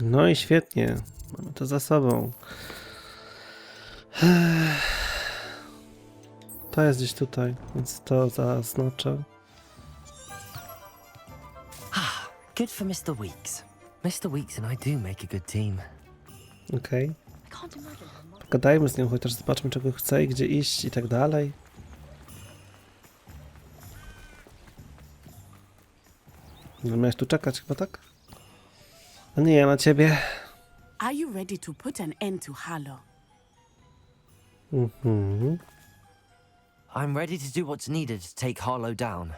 No i świetnie. Mamy to za sobą. To jest gdzieś tutaj, więc to zaznaczę. Good for Mr. Weeks. Mr. Weeks and I do make a good team. Okej. Pogadajmy z nią, chociaż zobaczmy, czego chce i gdzie iść i tak dalej. No, miałeś tu czekać chyba, tak? A nie, ja na ciebie. Are you ready to put an end to Harlow? I'm ready to do what's needed to take Harlow down.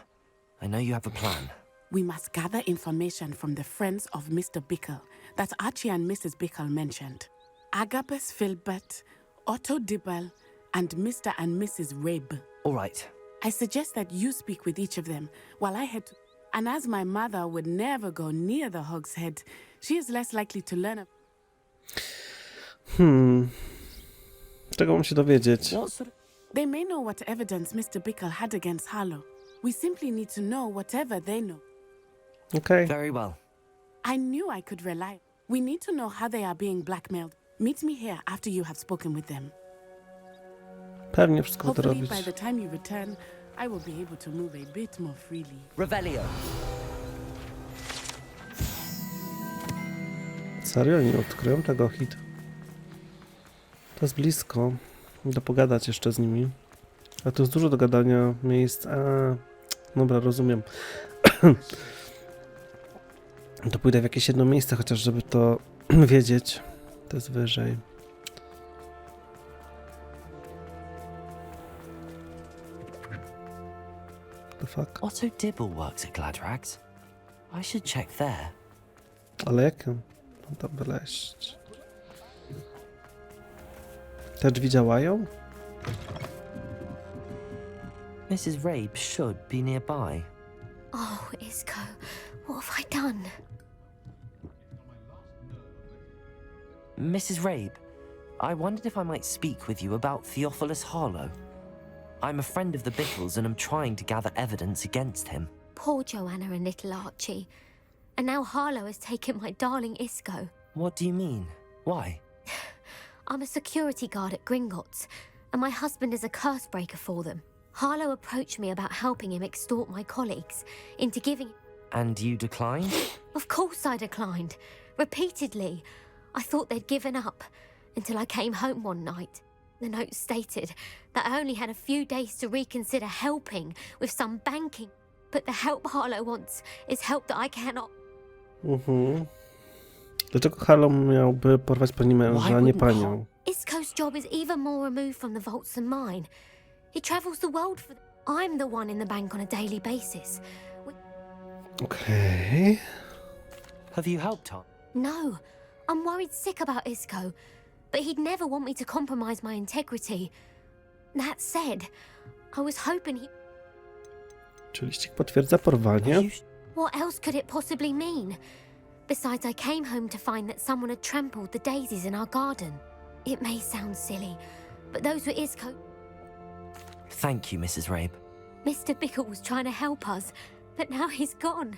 I know you have a plan. We must gather information from the friends of Mr. Bickle that Archie and Mrs. Bickle mentioned. Agabus Filbert, Otto Dibble, and Mr. and Mrs. Rabe. All right. I suggest that you speak with each of them while I head to... And as my mother would never go near the Hog's Head, she is less likely to learn... Czego mam się dowiedzieć? What sort of... They may know what evidence Mr. Bickle had against Harlow. We simply need to know whatever they know. Okej. Very well. I knew I could rely. We need to know how they are being blackmailed. Meet me here after you have spoken with them. Pewnie wszystko będę Hopefully, robić. by the time you return, I will be able to move a bit more freely. Revelio. Serio? Nie odkryłem tego hit. To jest blisko. Do pogadać jeszcze z nimi. A tu jest dużo do gadania miejsc. Dobra, rozumiem. To pójdę w jakieś jedno miejsce, chociaż żeby to wiedzieć. To jest wyżej. The fuck? Otto Dibble works at Gladrags. I should check there. Ale jak ją tam wyleść? Te drzwi działają? Mrs. Rabe should be nearby. Oh, Isco, what have I done? Mrs. Rabe, I wondered if I might speak with you about Theophilus Harlow. I'm a friend of the Bickles and I'm trying to gather evidence against him. Poor Joanna and little Archie. And now Harlow has taken my darling Isco. What do you mean? Why? I'm a security guard at Gringotts, and my husband is a curse breaker for them. Harlow approached me about helping him extort my colleagues into giving... And you declined? Of course I declined. Repeatedly. I thought they'd given up, until I came home one night. The note stated that I only had a few days to reconsider helping with some banking. But the help Harlow wants is help that I cannot... Dlaczego Harlow miałby porwać pani męża, a nie panią? Isco's job is even more removed from the vaults than mine. He travels the world for... I'm the one in the bank on a daily basis. Okej. Have you helped her? No, I'm worried sick about Isco, but he'd never want me to compromise my integrity. That said, I was hoping he... Czy liścik potwierdza porwanie? What else could it possibly mean? Besides, I came home to find that someone had trampled the daisies in our garden. It may sound silly, but those were Isco... Thank you, Mrs. Rabe. Mr. Bickle was trying to help us, but now he's gone.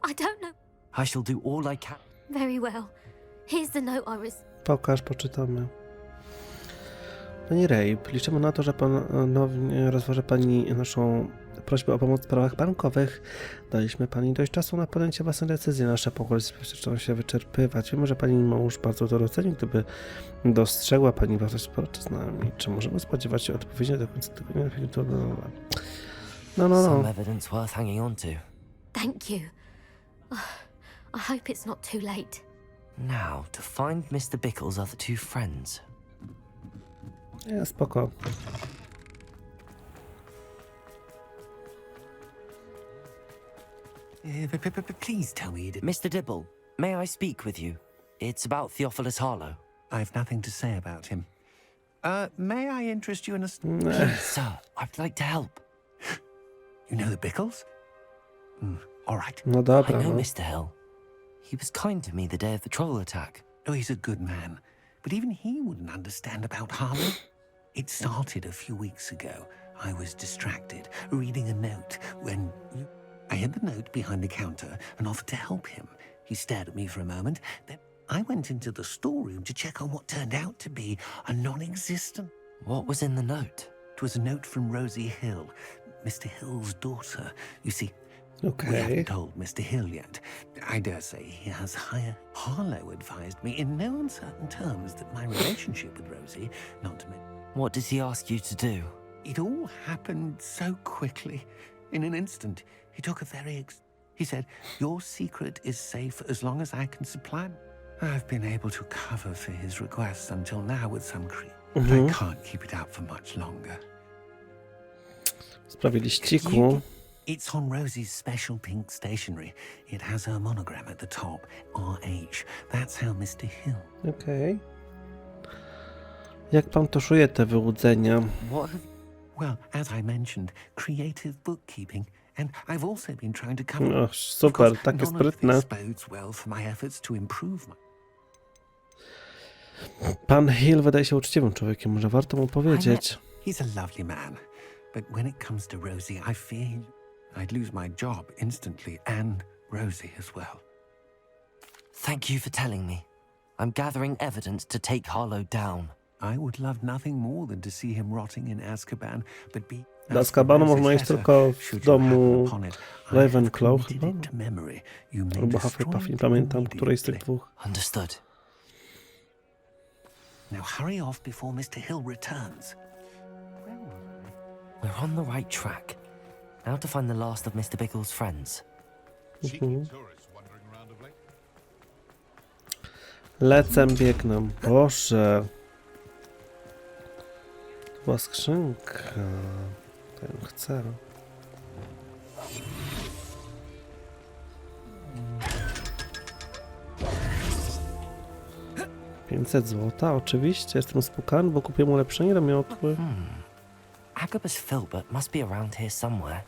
I don't know... I shall do all I can. Very well. Here's the note I was... Pokaż, poczytamy. Pani Rabe, liczymy na to, że ponownie rozważy pani naszą prośbę o pomoc w sprawach bankowych. Daliśmy pani dość czasu na podjęcie własnej decyzji. Nasze pokolenie zaczęło się wyczerpywać. Wiemy, że pani mąż bardzo to docenił, gdyby dostrzegła pani wartość współpracy z nami. Czy możemy spodziewać się odpowiedzi do końca tygodnia? No. Some evidence worth hanging on to. Thank you. I hope it's not too late. Now, to find Mr. Bickle's other two friends. Nie, spoko. Please tell me. Mr. Dibble, may I speak with you? It's about Theophilus Harlow. I've nothing to say about him. May I interest you in a... Please, sir, I'd like to help. You know the Bickles? All right. No I dobra, know no. Mr. Hill. He was kind to me the day of the troll attack. Oh, he's a good man. But even he wouldn't understand about Harlow. It started a few weeks ago. I was distracted, reading a note, when... I hid the note behind the counter and offered to help him. He stared at me for a moment, then... I went into the storeroom to check on what turned out to be a non-existent. What was in the note? It was a note from Rosie Hill, Mr. Hill's daughter. You see, we Okej. haven't told Mr. Hill yet. I dare say he has higher. Harlow advised me in no uncertain terms that my relationship with Rosie, not to mention. What did he ask you to do? It all happened so quickly. In an instant, he took a very. He said, "Your secret is safe as long as I can supply." I've been able to cover for his requests until now with some but I can't keep it up for much longer. W sprawie liściku. It's on Rosie's special pink stationery. It has her monogram at the top, RH. That's how Mr. Hill. Okej. Jak pan tuszuje te wyłudzenia? What have... Well, as I mentioned, creative bookkeeping. And I've also been trying to cover. O, super, Of course, takie none of sprytne. this bodes well for my efforts to improve my. Pan Hill wydaje się uczciwym człowiekiem, może warto mu powiedzieć. He's a lovely man, but when it comes to Rosie, I fear I'd lose my job instantly, and Rosie as well. Thank you for telling me. I'm gathering evidence to take Harlow down. I would love nothing more than to see him rotting in Azkaban, but be. Do Azkabanu można iść tylko w domu Ravenclaw chyba? Albo Hufflepuff, nie pamiętam, której z tych dwóch. Understood. Now hurry off before Mr. Hill returns. We're on the right track. Now to find the last of Mr. Bickle's friends. Lecę, biegnę. Boże. To była skrzynka. To ją chcę. $500, oczywiście. Jestem spukany, bo kupiłem ulepszenie do miotły. Agabus Filbert must be around here somewhere.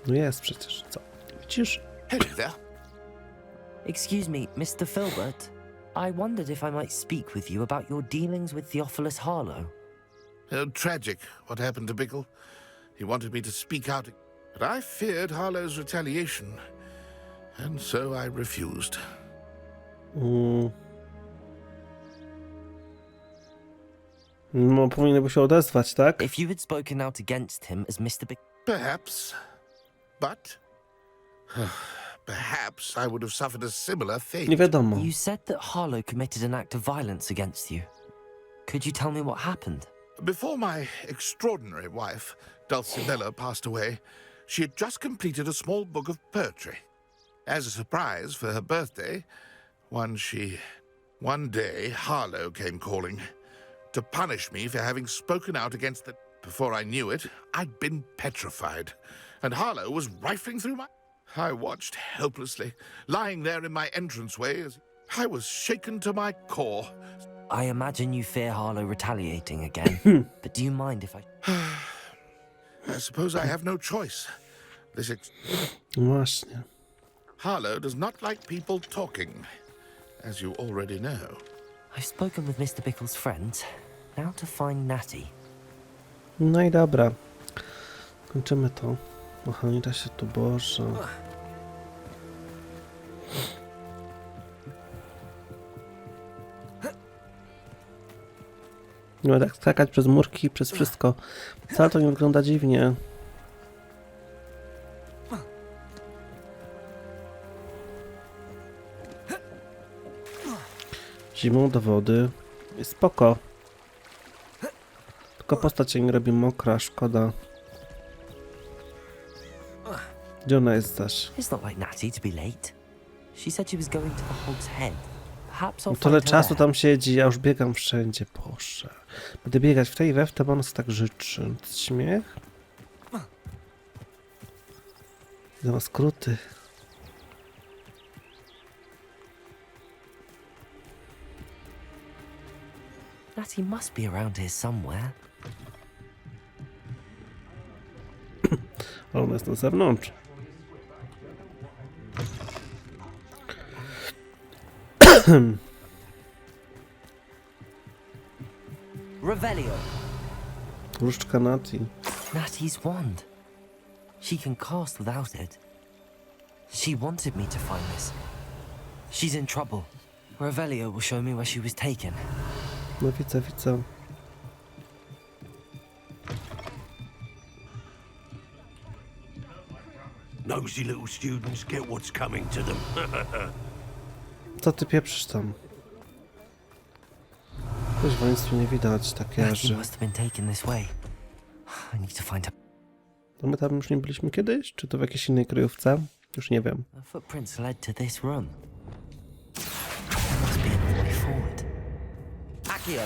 No jest przecież. Co? Widzisz? Hello there. Excuse me, Mr. Filbert. I wondered if I might speak with you about your dealings with Theophilus Harlow. Tragic what happened to Bickle. He wanted me to speak out, but I feared Harlow's retaliation, and so I refused. No, powinien się odezwać, tak? If you had spoken out against him as Mr. Bickle... Perhaps, but perhaps I would have suffered a similar fate. Nie wiadomo. You said that Harlow committed an act of violence against you. Could you tell me what happened? Before my extraordinary wife, Dulcinella, passed away, she had just completed a small book of poetry. As a surprise for her birthday, one day Harlow came calling to punish me for having spoken out against the... Before I knew it, I'd been petrified, and Harlow was rifling through my... I watched helplessly, lying there in my entranceway as I was shaken to my core. I imagine you fear Harlow retaliating again, but do you mind if I... I suppose I have no choice. Właśnie. Harlow does not like people talking, as you already know. I've spoken with Mr. Bickle's friends. Now to find Natty. No i dobra. Kończymy to. Aha, nie da się tu, Boże. Nie ma tak skakać przez murki, przez wszystko. Wcale to nie wygląda dziwnie. Zimą do wody. I spoko. Tylko postać się nie robi mokra, szkoda. Gdzie ona jest zaś? It's not like Natty to be late. She said she was going to the Hog's Head. Perhaps I'll No find tyle her czasu there. tam siedzi, ja już biegam wszędzie, Boże. Będę biegać w tej i we w te, bo on sobie tak życzy. To jest śmiech? Idę na skróty. Natty must be around here somewhere. Ale ona jest na zewnątrz. Revelio. Różdżka Nati. Natty's wand. She can cast without it. She wanted me to find this. She's in trouble. Revelio will show me where she was taken. No widzę. Nosy little students get what's coming to them. Co ty pieprzysz tam? Kuźwa, nic tu nie widać, takie Matthew że... must have been taken this way. I need to find her. No my tam już nie byliśmy kiedyś? Czy to w jakiejś innej kryjówce? Już nie wiem. The footprints led to this room. There must be another way forward. Accio!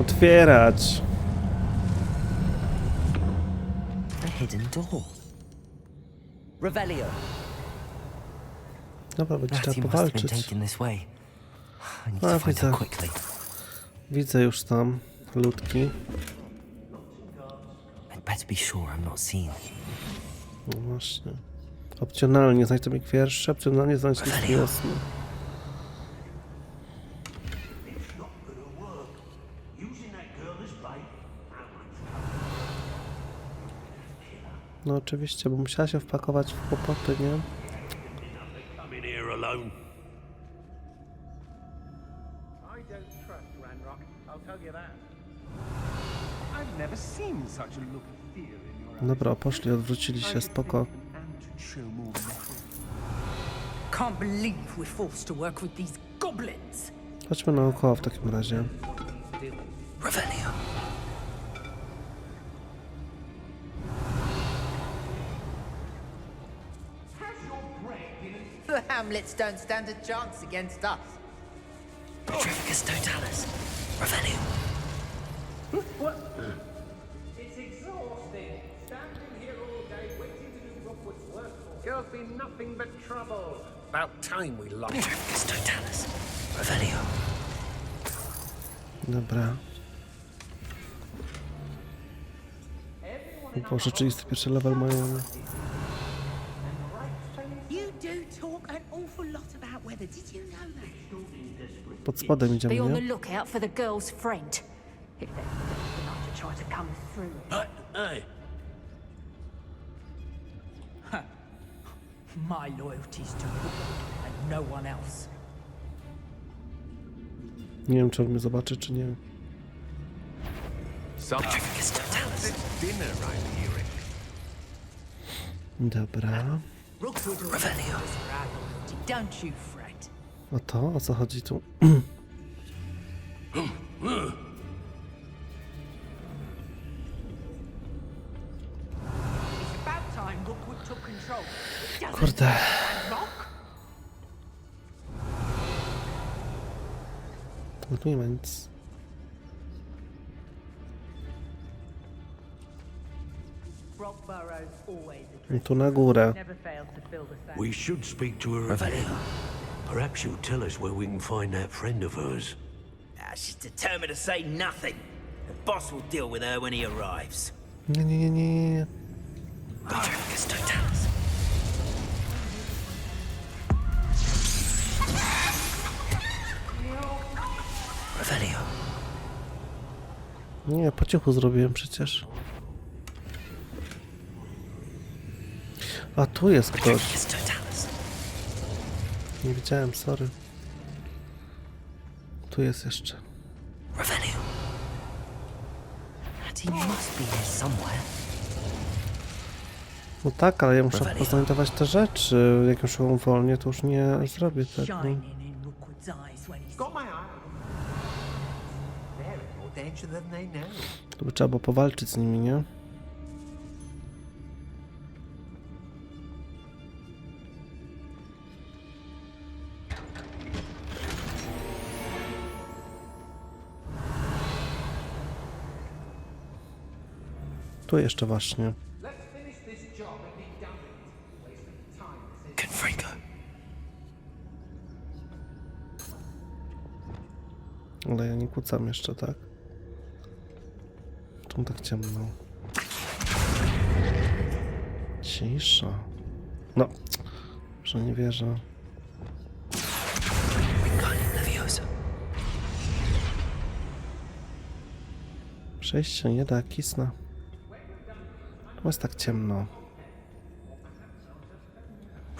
Otwierać! A hidden door. Revelio! Dobra, będzie Matthew trzeba must have been powalczyć. taken this way. I need A, to find her widzę. quickly. Widzę już tam ludki. I'd better be sure I'm not seen. No właśnie. Opcjonalnie znajdź tomik pierwszy, opcjonalnie znajdź list miłosny. No oczywiście, bo musiała się wpakować w kłopoty, nie? Come in here alone. I don't trust Ranrock, I'll tell you that. I've never seen such a look of fear in your eyes. Dobra, poszli, odwrócili się, spoko. Can't believe we're forced to work with these goblins. Chodźmy naokoło w takim razie. Revelio! The Hamlets don't stand a chance against us. Petrificus totalis! Revelio! It's exhausting. Standing here all day waiting to do Rockwood's work for. Girls be nothing but trouble. About time we lost. Petrificus totalis! Revelio! Dobra. Bo rzeczywiście pierwszy level mają... You do talk an awful lot about weather. Did you know that? Pod spodem idziemy, Be on the nie? lookout for the girl's friend. If they're stupid enough to try to come through. Hey, My loyalty's to Rookwood and no one else. Nie wiem, czy on mnie zobaczy, czy nie. Petrificus totalis! dinner I'm hearing. Dobra. Rookwood will Revelio! us for our loyalty, don't you fret. O to? O co chodzi tu? It's about time Rookwood took control. It doesn't Kurde. rock. No tu nie ma nic. Rockborough's always a No tu na górę. never fails to fill the same. We should speak to her again. Perhaps she'll tell us where we can find that friend of hers. She's determined to say nothing. The boss will deal with her when he arrives. Nie. Petrificus totalis! Revelio! Nie, po cichu zrobiłem przecież. A tu jest ktoś. Petrificus totalis! Nie widziałem, sorry. Tu jest jeszcze. Revelio! And he must be here somewhere. No tak, ale ja muszę Revelio. poznajdować te rzeczy. Jak już ją uwolnię, to już nie zrobię tego. Shining in Rookwood's eyes when he's Got my eye. They're in more danger than they know. To by trzeba było powalczyć z nimi, nie? Tu jeszcze właśnie. Confringo! Ale ja nie kłócam jeszcze, tak? Tu tak ciemno. Cisza. No, że nie wierzę. Wingardium Leviosa! Przejść się nie da, kisna. Czemu jest tak ciemno?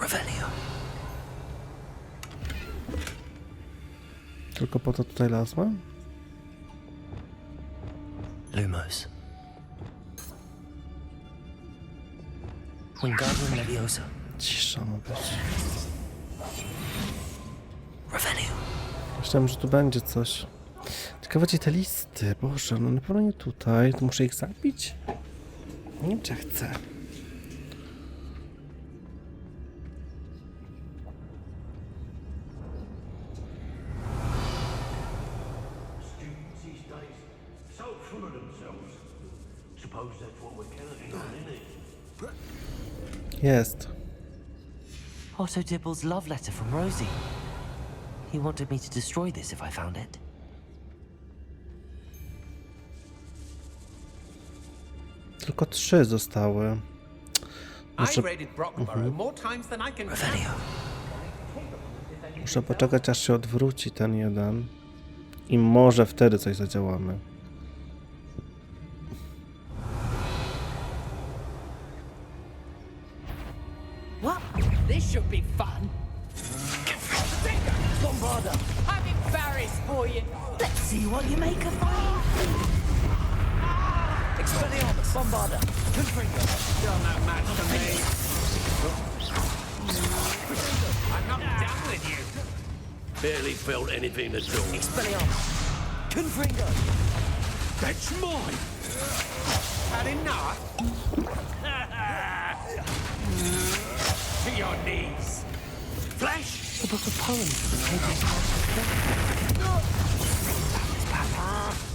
Revelio. Tylko po to tutaj lazłem? Lumos. Wingardium Leviosa. Cisza ma być. Revelio. Myślałem, że tu będzie coś. Ciekawe gdzie te listy. Boże, no na pewno nie tutaj. To muszę ich zabić? Nie wiem, czy chcę. Students these days, so full of themselves. Suppose that's what we're counting on, innit? Jest. Otto Dibble's love letter from Rosie. He wanted me to destroy this if I found it. Tylko 3 zostały. Muszę, I raided Brockborough more times than I can count. Revelio. muszę poczekać aż się odwróci ten jeden. I może wtedy coś zadziałamy. What? This should be fun. Bombarda, I'm embarrassed for you. Let's see what you make of mine. Expelliarmus, Bombarda, Confringo. You're no match for me. I'm not done with you. Barely felt anything at all. Expelliarmus, Confringo. That's mine. Had enough? To your knees. Flesh! The book of poems from the pages.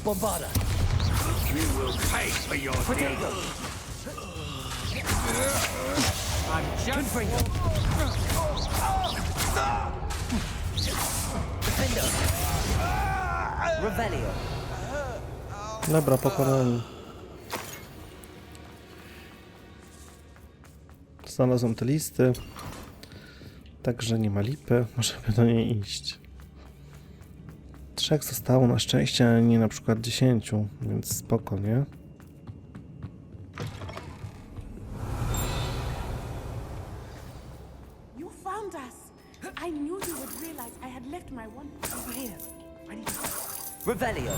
Bombarda, You will pay for your Protego, deeds. I'm just... Confringo. Defendo. Revelio. Dobra, pokonani. Znalazłem te listy. Także nie ma lipy. Możemy do niej iść. 3 zostało na szczęście, a nie na przykład 10, więc spoko, nie? You found us. I knew you would realize I had left my one over here. Ready to go. Revelio.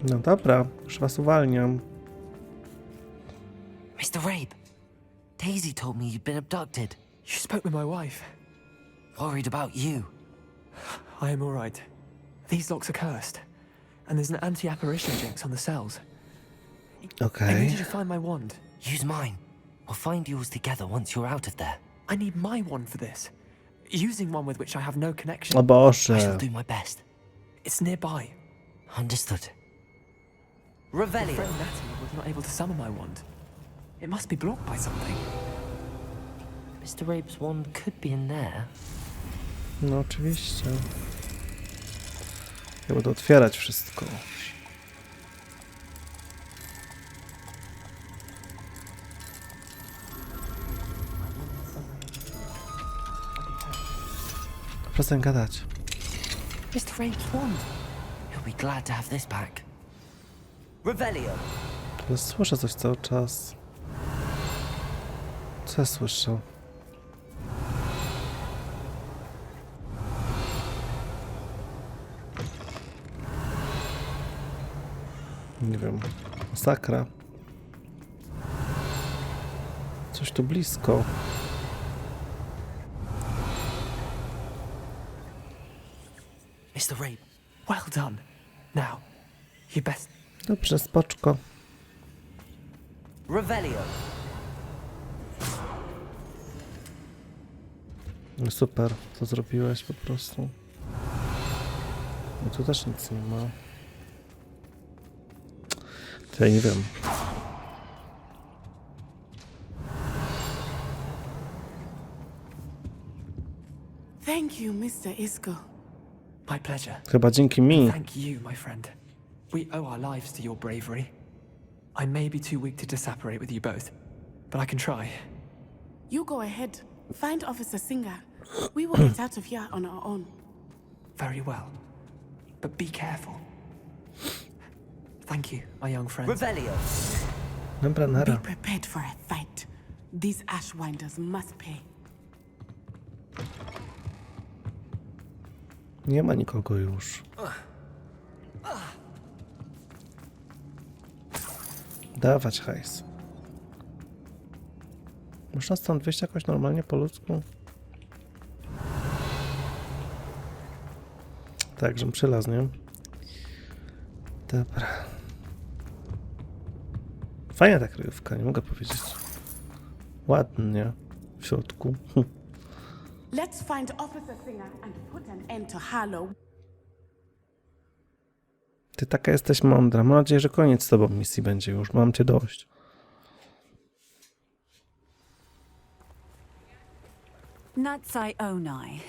No dobra, już was uwalniam. Mr. Rabe, Daisy told me you'd been abducted. You spoke with my wife. Worried about you. I am all right. These locks are cursed, and there's an anti-apparition jinx on the cells. I Okej. needed to find my wand. Use mine. We'll find yours together once you're out of there. I need my wand for this. Using one with which I have no connection. O I Boże. shall do my best. It's nearby. Understood. My Revelio. friend Natalie was not able to summon my wand. It must be blocked by something. Mr. Rabe's wand could be in there. No oczywiście. Ja będę otwierać wszystko. Przestań gadać. Mr. Rabe's wand. He'll be glad to have this back. Revelio. Ale słyszę coś cały czas. Co ja słyszę? Nie wiem. Masakra. Coś tu blisko. Mr. Rabe. Well done. Now, you best... Dobrze, spoczko. Revelio. No super, co zrobiłeś po prostu. No tu też nic nie ma. To ja nie wiem. Thank you, Mr. Isco. My pleasure. Chyba dzięki mi. Thank you, my friend. We owe our lives to your bravery. I may be too weak to disapparate with you both, but I can try. You go ahead. Find Officer Singer. We will get out of here on our own. Very well. But be careful. Thank you, my young friend. Revelio. Dobra, nara. Be prepared for a fight. These Ashwinders must pay. Nie ma nikogo już. Dawać hajs. Można stąd wyjść jakoś normalnie po ludzku? Tak, żebym przylazł, nie? Dobra. Fajna ta kryjówka, nie mogę powiedzieć. Ładnie w środku. Let's find Officer Singer and put an end to Harlow. Ty taka jesteś mądra. Mam nadzieję, że koniec z tobą misji będzie już. Mam cię dość. Natsai Onai.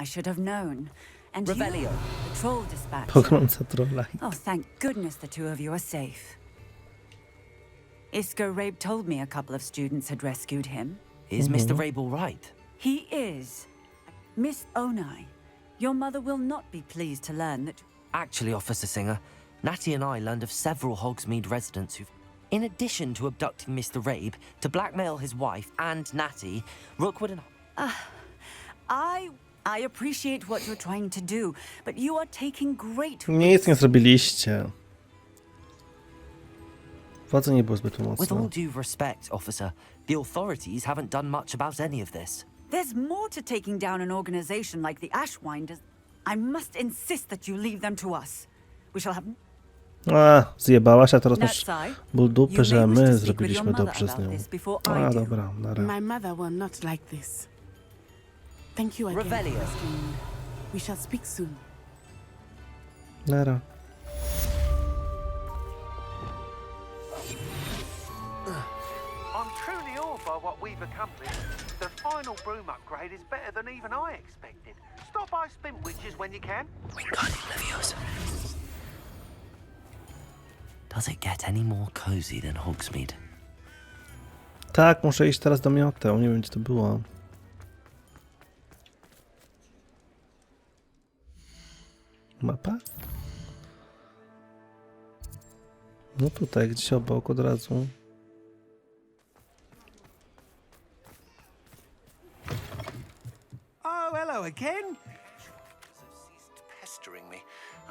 I should have known. And Revelio. you, the troll dispatcher. Pogromca trolla. Oh, thank goodness the two of you are safe. Isco Rabe told me a couple of students had rescued him. Is Mr. Rabe all right? He is. Miss Onai, your mother will not be pleased to learn that... Actually, Officer Singer, Natty and I learned of several Hogsmeade residents who've, in addition to abducting Mr. Rabe, to blackmail his wife and Natty, Rookwood and... I appreciate what you're trying to do, but you are taking great Nic nie zrobiliście. Władze nie było zbyt With mocne. all due respect, Officer, the authorities haven't done much about any of this. There's more to taking down an organization like the Ashwinders. I must insist that you leave them to us. We shall have... Zjebałaś, a teraz masz Natsai, ból dupy, że you may wish my to speak with zrobiliśmy your mother dobrze z about nią. this before I do. Dobra, nara. My mother will not like this. Thank you again for Revelio. rescuing me. We shall speak soon. Nara. I'm truly awed by what we've accomplished. The final broom upgrade is better than even I expected. Stop by Spintwitches when you can. Wingardium Leviosa. Does it get any more cozy than Hogsmeade? Tak, muszę iść teraz do mioteł. Nie wiem, gdzie to było. Mapa? No tutaj, gdzieś obok od razu. Oh, hello again. Ceased pestering me.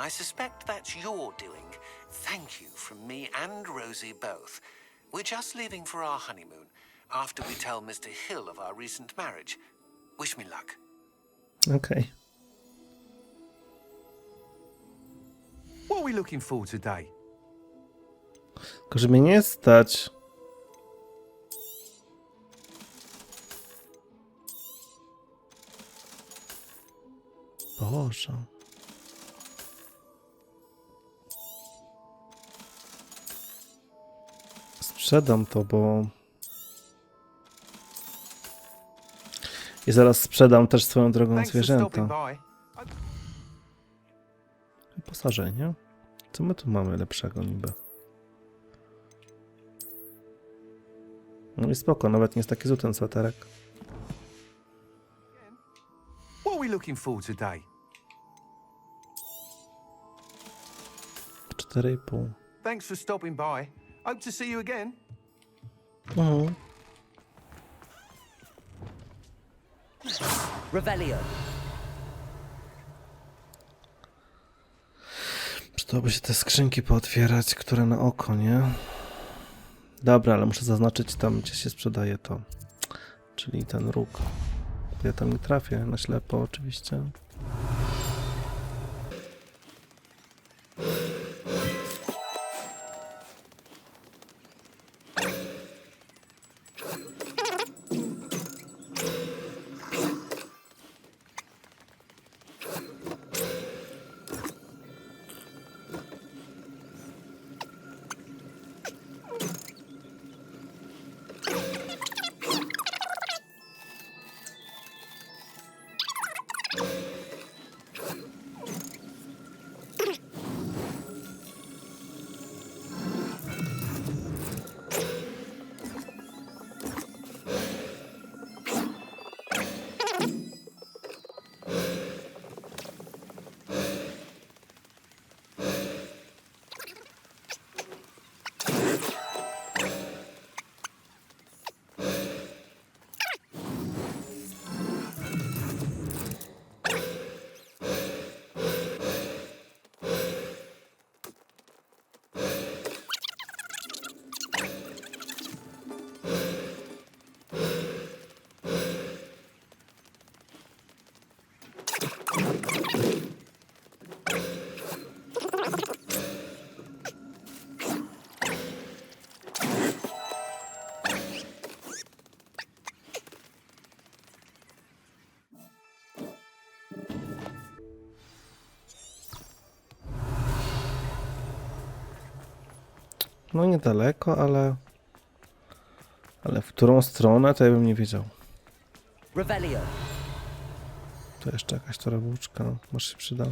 I suspect that's your doing. Thank you from me and Rosie both. We're just leaving for our honeymoon after we tell Mr. Hill of our recent marriage. Wish me luck. Okej. What are we looking for today? Tylko, że mnie nie stać. Boże. Sprzedam to, bo... I zaraz sprzedam też swoją drogą zwierzęta. Wyposażenie. Co my tu mamy lepszego niby? No i spoko, nawet nie jest taki zły ten sweterek. What are we looking for today? 4,5. Thanks for stopping by. Hope to see you again. Revelio. Przydałoby się te skrzynki pootwierać, które na oko, nie? Dobra, ale muszę zaznaczyć tam, gdzie się sprzedaje to. Czyli ten róg. Ja tam nie trafię, na ślepo oczywiście. No niedaleko, ale w którą stronę to ja bym nie wiedział. Revelio. To jeszcze jakaś torebówka, może się przyda.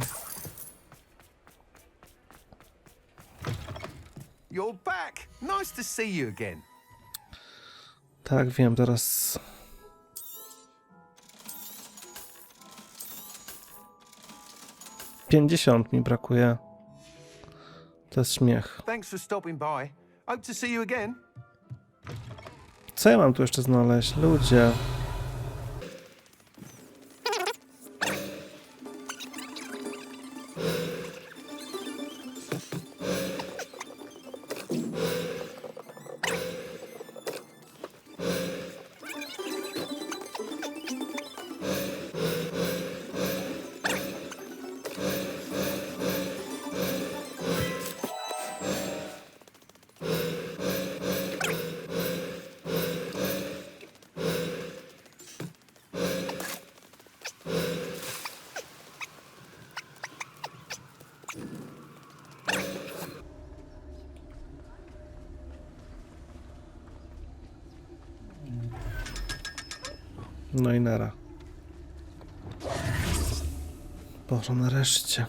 You're back. Nice to see you again. Tak, wiem, teraz... $50 mi brakuje. To jest śmiech. Thanks for stopping by. Hope to see you again. Co ja mam tu jeszcze znaleźć? Ludzie. No i nara. Boże, nareszcie.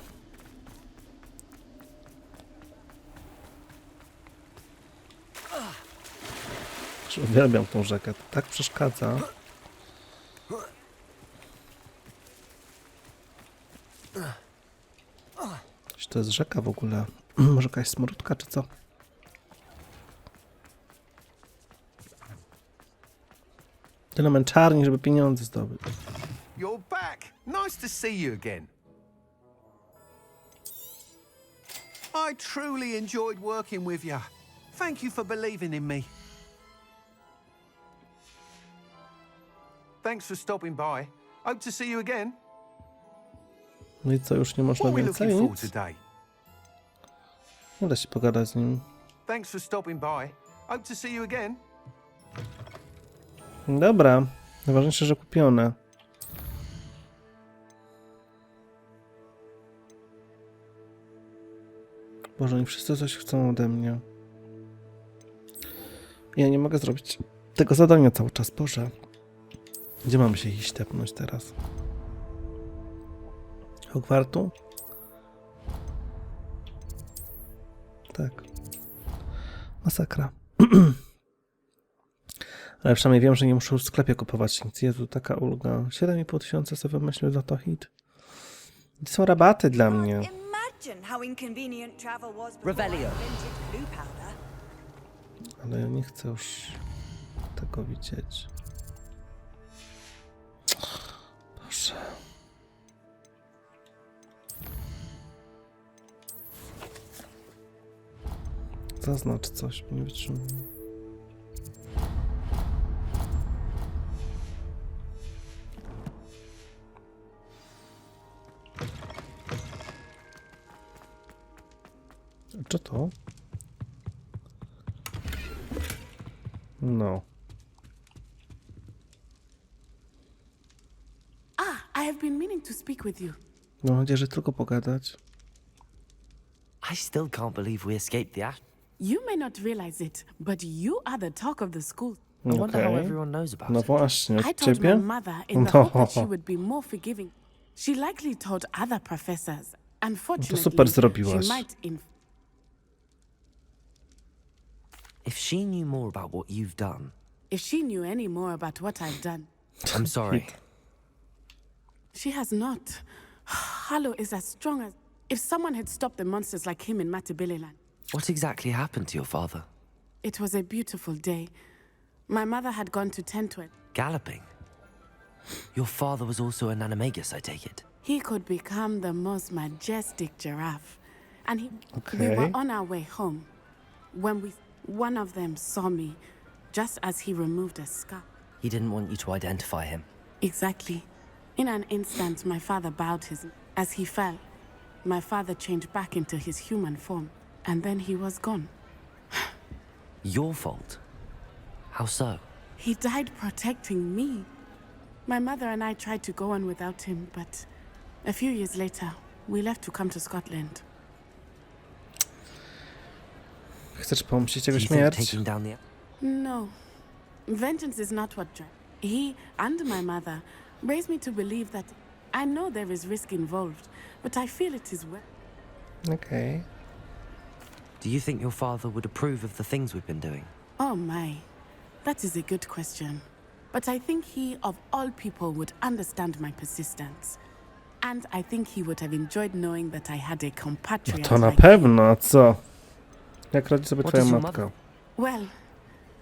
Uwielbiam tą rzekę, to tak przeszkadza. Czy to jest rzeka w ogóle? Może jakaś smródka, czy co? Tyle męczarni, żeby pieniądze zdobyć. You're back. Nice to see you again. I truly enjoyed working with you. Thank you for believing in me. Thanks for stopping by. Hope to see you again. No i co, już nie można What are we więcej? looking for Nic? today? Nie da się pogadać z nim. Thanks for stopping by. Hope to see you again. Dobra, najważniejsze, że kupione. Boże, oni wszyscy coś chcą ode mnie. Ja nie mogę zrobić tego zadania cały czas, Boże. Gdzie mamy się iść tepnąć teraz? Hogwartu? Tak. Masakra. Ale przynajmniej wiem, że nie muszę już w sklepie kupować nic. Jezu, taka ulga. 7,5 tysiąca sobie wymyślił za to hit. To są rabaty dla mnie. Imagine how inconvenient travel was before Revelio. I invented glue powder. Ale ja nie chcę już tego widzieć. Boże. Zaznacz coś, nie wytrzymuję. Czy to? No. I have been meaning to speak with you. Mam nadzieję, że tylko pogadać. I still can't believe we escaped the ash. You may not realize it, but you are the talk of the school. I wonder how Okej. everyone knows about No it. właśnie, I od told my ciebie? mother in the hope that she would be more forgiving. She likely told other professors. Unfortunately, super zrobiłaś. she might If she knew more about what you've done, if she knew any more about what I've done. I'm sorry. She has not. Harlow is as strong as... If someone had stopped the monsters like him in Matabeleland. What exactly happened to your father? It was a beautiful day. My mother had gone to Tentwet. Galloping? Your father was also an animagus, I take it? He could become the most majestic giraffe. And we Okay. were on our way home when one of them saw me just as he removed a scar. He didn't want you to identify him. Exactly. In an instant, my father bowed as he fell. My father changed back into his human form, and then he was gone. Your fault? How so? He died protecting me. My mother and I tried to go on without him, but a few years later, we left to come to Scotland. Chcesz pomścić jego Do you think śmierć? taking down the... No. Vengeance is not what he and my mother raised me to believe that I know there is risk involved, but I feel it is well. Okej. Do you think your father would approve of the things we've been doing? Oh my. That is a good question. But I think he, of all people, would understand my persistence. And I think he would have enjoyed knowing that I had a No compatriot to na like pewno, a co? Jak radzi sobie What twoja does your matka? Well,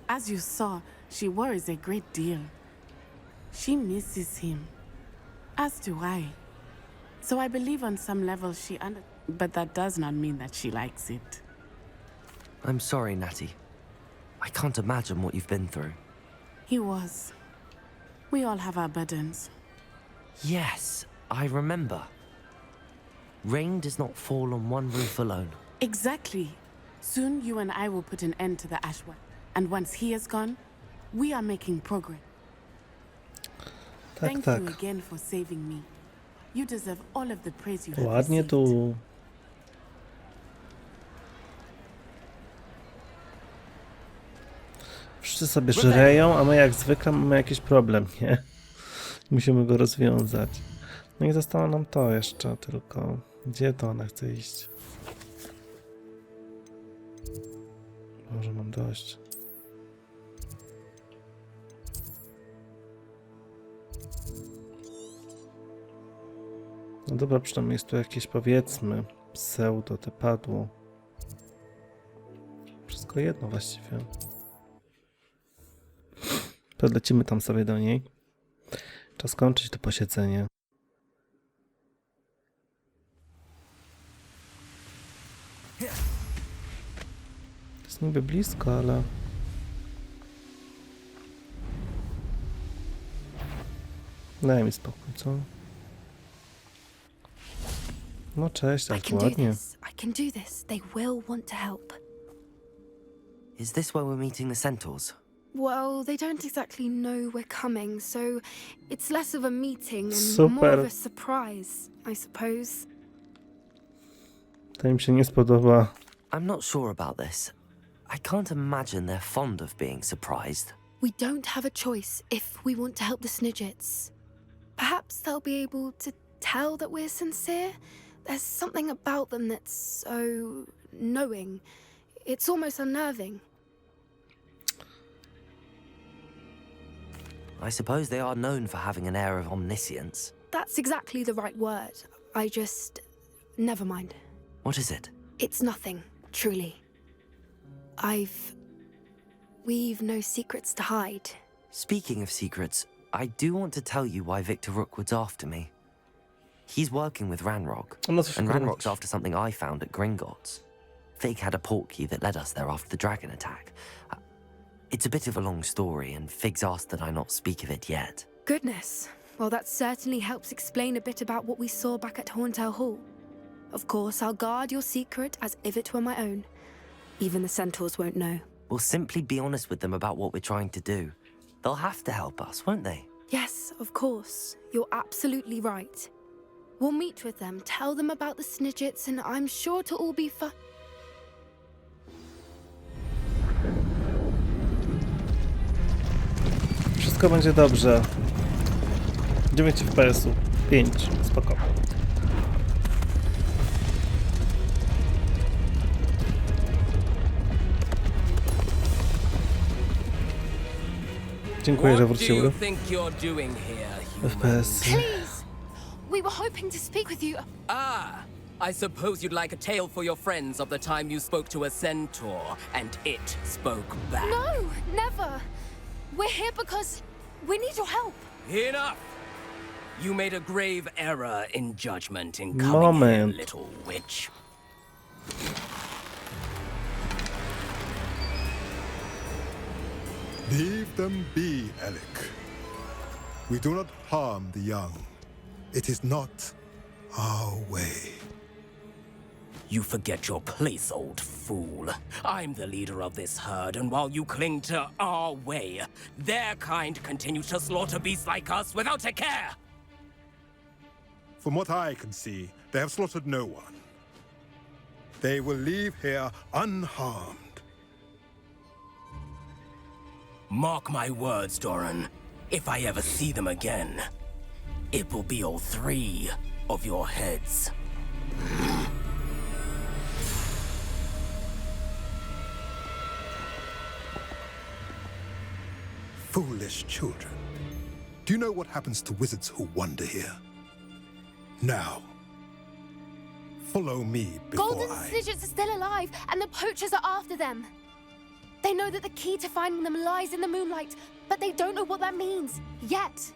as you saw, she worries a great deal. She misses him. As do I. So I believe on some level she but that does not mean that she likes it. I'm sorry, Natty. I can't imagine what you've been through. He was. We all have our burdens. Yes, I remember. Rain does not fall on one roof alone. Exactly. Soon you and I will put an end to the Ashwa. And once he is gone, we are making progress. Tak, Thank tak. you again for saving me. You deserve all of the praise you have Ładnie received. tu. Wszyscy sobie żreją, a my jak zwykle mamy jakiś problem, nie? Musimy go rozwiązać. No i zostało nam to jeszcze tylko. Gdzie to ona chce iść? Może mam dość. No dobra, przynajmniej jest tu jakieś, powiedzmy, pseudo, te padło. Wszystko jedno właściwie. Podlecimy tam sobie do niej. Czas skończyć to posiedzenie. Jest niby blisko, ale... Daj mi spokój, co? No cześć, tak ładnie. I can do this. They will want to help. Is this where we're meeting the centaurs? Well, they don't exactly know we're coming, so it's less of a meeting and Super. more of a surprise, I suppose. To im się nie spodoba. I'm not sure about this. I can't imagine they're fond of being surprised. We don't have a choice if we want to help the Snidgets. Perhaps they'll be able to tell that we're sincere. There's something about them that's so knowing. It's almost unnerving. I suppose they are known for having an air of omniscience. That's exactly the right word. Never mind. What is it? It's nothing, truly. We've no secrets to hide. Speaking of secrets, I do want to tell you why Victor Rookwood's after me. He's working with Ranrock, and Ranrock's after something I found at Gringotts. Fig had a portkey that led us there after the dragon attack. It's a bit of a long story, and Fig's asked that I not speak of it yet. Goodness. Well, that certainly helps explain a bit about what we saw back at Horntail Hall. Of course, I'll guard your secret as if it were my own. Even the centaurs won't know. We'll simply be honest with them about what we're trying to do. They'll have to help us, won't they? Yes, of course. You're absolutely right. We'll meet with them, tell them about the Snidgets, and I'm sure to all be Wszystko będzie dobrze. 9 FPS-ów. 5. Spoko. Dziękuję, że wróciły. FPS. Please! We were hoping to speak with you. I suppose you'd like a tale for your friends of the time you spoke to a centaur, and it spoke back. No, never. We're here because we need your help. Enough! You made a grave error in judgment in coming here, little witch. Leave them be, Alec. We do not harm the young. It is not our way. You forget your place, old fool. I'm the leader of this herd, and while you cling to our way, their kind continues to slaughter beasts like us without a care! From what I can see, they have slaughtered no one. They will leave here unharmed. Mark my words, Doran. If I ever see them again, it will be all 3 of your heads. Foolish children. Do you know what happens to wizards who wander here? Now, follow me before Golden Snidgets are still alive, and the poachers are after them. They know that the key to finding them lies in the moonlight, but they don't know what that means, yet.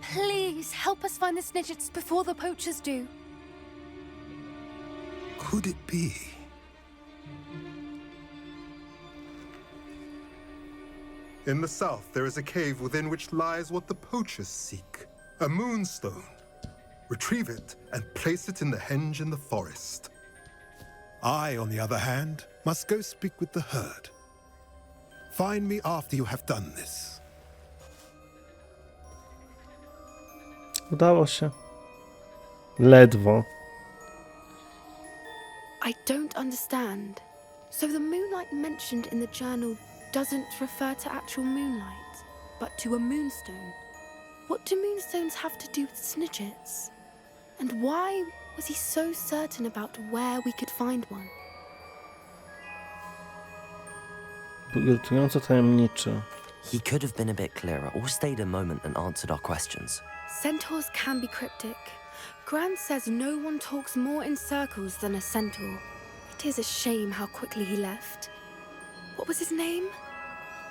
Please, help us find the Snidgets before the poachers do. Could it be? In the south, there is a cave within which lies what the poachers seek. A moonstone. Retrieve it and place it in the henge in the forest. I, on the other hand, must go speak with the herd. Find me after you have done this. Udało się. Ledwo. I don't understand. So the moonlight mentioned in the journal doesn't refer to actual moonlight, but to a moonstone. What do moonstones have to do with Snidgets? And why was he so certain about where we could find one? Był irytująco tajemniczy. He could have been a bit clearer, or stayed a moment and answered our questions. Centaurs can be cryptic. Gran says no one talks more in circles than a centaur. It is a shame how quickly he left. What was his name?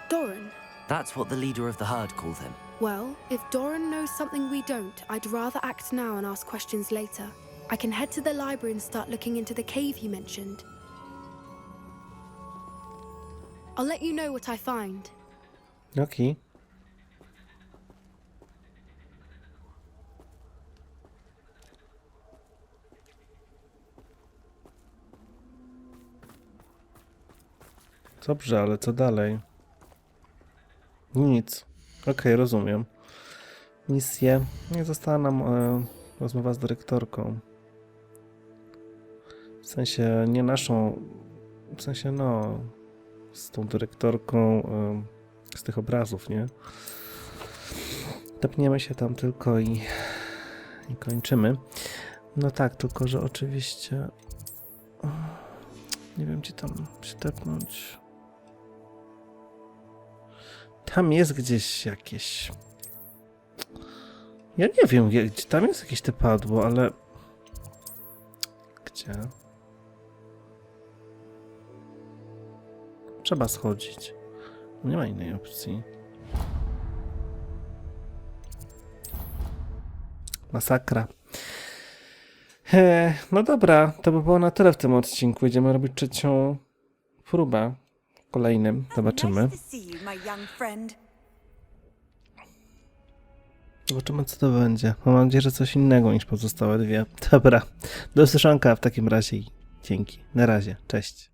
Doran. That's what the leader of the herd called him. Well, if Doran knows something we don't, I'd rather act now and ask questions later. I can head to the library and start looking into the cave he mentioned. I'll let you know what I find. Okay. Dobrze, ale co dalej? Nic. Okej, rozumiem. Misję. Nie została nam rozmowa z dyrektorką. W sensie nie naszą... W sensie no... Z tą dyrektorką z tych obrazów, nie? Tepniemy się tam tylko i kończymy. No tak, tylko że oczywiście... Nie wiem, gdzie tam się tepnąć. Tam jest gdzieś jakieś... Ja nie wiem, gdzie tam jest jakieś te padło, ale... Gdzie? Trzeba schodzić. Nie ma innej opcji. Masakra. No dobra, to by było na tyle w tym odcinku. Będziemy robić trzecią próbę. W kolejnym. Zobaczymy. Zobaczymy, co to będzie. Mam nadzieję, że coś innego niż pozostałe 2. Dobra. Do usłyszonka w takim razie i dzięki. Na razie. Cześć.